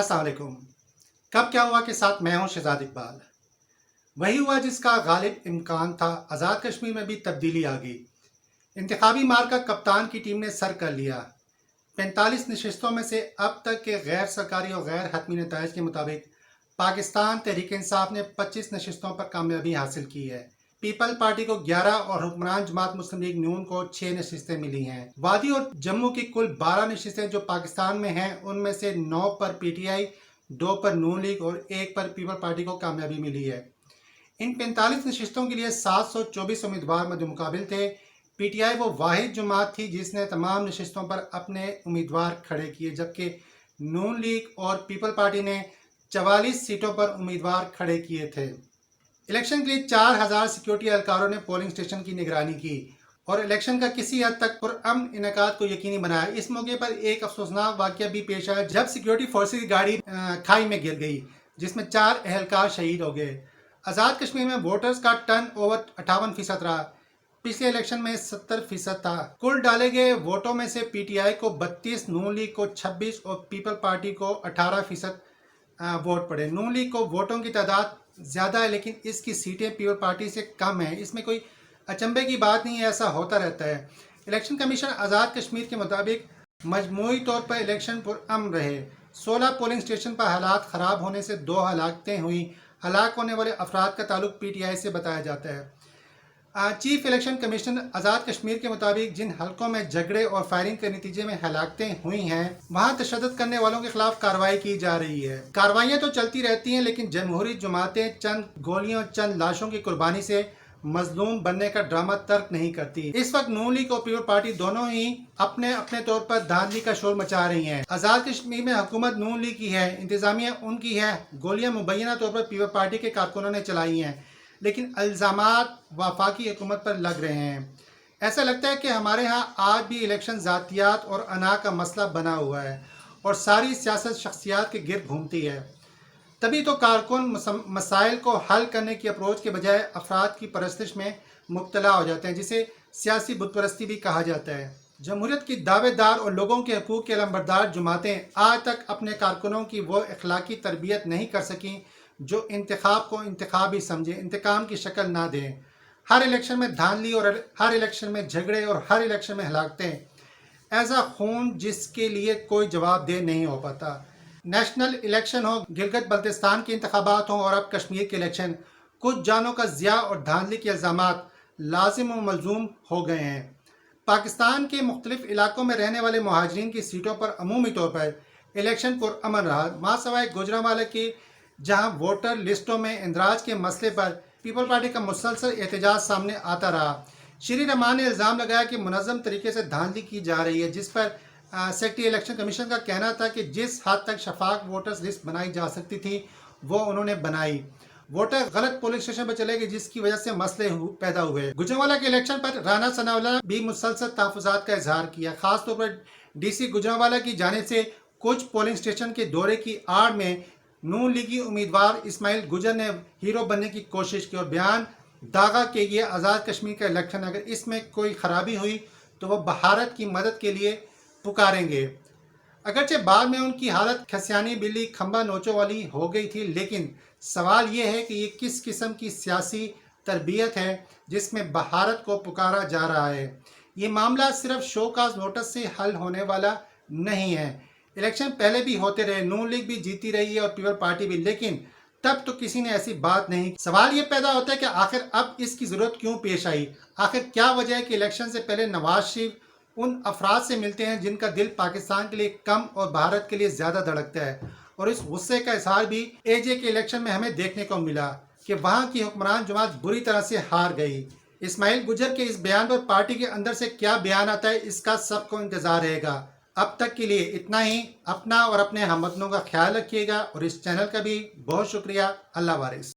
अस्सलाम वालेकुम। कब क्या हुआ के साथ मैं हूं शहजाद इकबाल। वही हुआ जिसका गालिब इम्कान था। आज़ाद कश्मीर में भी तब्दीली आ गई। इंतखाबी मार्का कप्तान की टीम ने सर कर लिया। 45 नशस्तों में से अब तक के गैर सरकारी और गैर हतमी नताइज के मुताबिक पाकिस्तान तहरीक इंसाफ ने 25 नशस्तों पर कामयाबी हासिल की है। पीपल पार्टी को 11 और हुक्मरान जमात मुस्लिम लीग नून को 6 नशस्तें मिली हैं। वादी और जम्मू की कुल 12 नशस्तें जो पाकिस्तान में हैं, उनमें से 9 पर पीटीआई, 2 पर नून लीग और 1 पर पीपल पार्टी को कामयाबी मिली है। इन 45 नशस्तों के लिए 724 उम्मीदवार मद्देमुकाबिल थे। पीटीआई वो वाहिद जमात थी जिसने तमाम नशस्तों पर अपने उम्मीदवार खड़े किए, जबकि नून लीग और पीपल पार्टी ने 44 सीटों पर उम्मीदवार खड़े किए थे। इलेक्शन के लिए 4000 सिक्योरिटी एहलकारों ने पोलिंग स्टेशन की निगरानी की और इलेक्शन का किसी हद तक पुरअमन इनेकाद को यकीनी बनाया। इस मौके पर एक अफसोसनाक वाकया भी पेश आया जब सिक्योरिटी फोर्सेज की गाड़ी खाई में गिर गई, जिसमें 4 एहलकार शहीद हो गए। आज़ाद कश्मीर में वोटर्स का टर्न ओवर 58% रहा। पिछले इलेक्शन में 70% था। कुल डाले गए वोटों में से पीटीआई को 32, नून लीग को 26 और पीपल पार्टी को 18% वोट पड़े। नून लीग को वोटों की तादाद ज़्यादा है, लेकिन इसकी सीटें पीपल पार्टी से कम है। इसमें कोई अचंभे की बात नहीं है, ऐसा होता रहता है। इलेक्शन कमीशन आज़ाद कश्मीर के मुताबिक मजमूई तौर पर इलेक्शन पुरअमन रहे। 16 पोलिंग स्टेशन पर हालात ख़राब होने से 2 हलाकतें हुई। हलाक होने वाले अफराद का ताल्लुक पीटीआई से बताया जाता है। Chief election commission Azad Kashmir के मुताबिक जिन हलकों में झगड़े और फायरिंग के नतीजे में हलाकतें हुई हैं, वहां तशद्दुद करने वालों के खिलाफ कार्रवाई की जा रही है। कार्रवाइयां तो चलती रहती हैं, लेकिन जमहूरी जमातें चंद गोलियों, चंद लाशों की कुर्बानी से मजलूम बनने का ड्रामा तर्क नहीं करती। इस वक्त नून लीग और पीपल पार्टी दोनों ही अपने अपने तौर पर धांधली का शोर मचा रही हैं। आज़ाद कश्मीर में हुकूमत नून लीग की है, इंतजामिया उनकी है। गोलियां मुबैना तौर पर पीपल पार्टी के कारकुनों ने चलाई हैं, लेकिन इल्ज़ामात वफाकी हुकूमत पर लग रहे हैं। ऐसा लगता है कि हमारे यहाँ आज भी इलेक्शन ज़ातियात और अना का मसला बना हुआ है और सारी सियासत शख्सियात के गिर्द घूमती है। तभी तो कारकुन मसाइल को हल करने की अप्रोच के बजाय अफराद की परस्तिश में मुब्तला हो जाते हैं, जिसे सियासी बुतपरस्ती भी कहा जाता है। जमहूरियत की दावेदार और लोगों के हकूक़ के अलंबरदार जमातें आज तक अपने कारकुनों की वो अखलाकी तरबियत नहीं कर सकें जो इंतखाब को इंतखाब ही समझे, इंतकाम की शक्ल ना दें। हर इलेक्शन में धांधली और हर इलेक्शन में झगड़े और हर इलेक्शन में हलाकतें। ऐसा खून जिसके लिए कोई जवाबदेह नहीं हो पाता। नेशनल इलेक्शन हो, गिलगित बल्तिस्तान के इंतखाबात हों और अब कश्मीर के इलेक्शन, कुछ जानों का ज़िया और धांधली के इल्ज़ामात लाजिम व मलजूम हो गए हैं। पाकिस्तान के मुख्तलिफ इलाकों में रहने वाले मुहाजिरीन की सीटों पर अमूमी तौर पर इलेक्शन पुरअमन रहा। मां सवाए गुजरांवाला की जहां वोटर लिस्टों में इंदराज के मसले पर पीपल पार्टी का मुसलसल एहतजाज सामने आता रहा। श्री रहमान ने इल्ज़ाम लगाया कि मुनज़्ज़म तरीके से धांधली की जा रही है, जिस पर सेक्रेटरी इलेक्शन कमीशन का कहना था कि जिस हद तक शफाफ वोटर्स लिस्ट बनाई जा सकती थी वो उन्होंने बनाई। वोटर गलत पोलिंग स्टेशन पर चले गए, जिसकी वजह से मसले पैदा हुए। गुजरांवाला के इलेक्शन पर राना सनाउल्लाह भी मुसलसल तहफ़्फ़ुज़ात का इजहार किया। खासतौर पर डीसी गुजरांवाला की जानिब से कुछ पोलिंग स्टेशन के दौरे की आड़ में नून लीगी उम्मीदवार इस्माइल गुजर ने हीरो बनने की कोशिश की और बयान दागा कि ये आज़ाद कश्मीर का इलेक्शन, अगर इसमें कोई ख़राबी हुई तो वह भारत की मदद के लिए पुकारेंगे। अगरचे बाद में उनकी हालत खसियानी बिल्ली खंबा नोचों वाली हो गई थी, लेकिन सवाल ये है कि ये किस किस्म की सियासी तरबियत है जिसमें भारत को पुकारा जा रहा है। ये मामला सिर्फ शोकाज नोटिस से हल होने वाला नहीं है। इलेक्शन पहले भी होते रहे, नून लीग भी जीती रही है और पीपल पार्टी भी, लेकिन तब तो किसी ने ऐसी बात नहीं। सवाल ये पैदा होता है कि आखिर अब इसकी ज़रूरत क्यों पेश आई। आखिर क्या वजह है कि इलेक्शन से पहले नवाज शरीफ उन अफराद से मिलते हैं जिनका दिल पाकिस्तान के लिए कम और भारत के लिए ज़्यादा धड़कता है, और इस गुस्से का इजहार भी एजे के इलेक्शन में हमें देखने को मिला कि वहाँ की हुक्मरान जमात बुरी तरह से हार गई। इस्माइल गुजर के इस बयान पर पार्टी के अंदर से क्या बयान आता है, इसका सबको इंतज़ार रहेगा। अब तक के लिए इतना ही। अपना और अपने हमवतनों का ख्याल रखिएगा और इस चैनल का भी बहुत शुक्रिया। अल्लाह वारिस।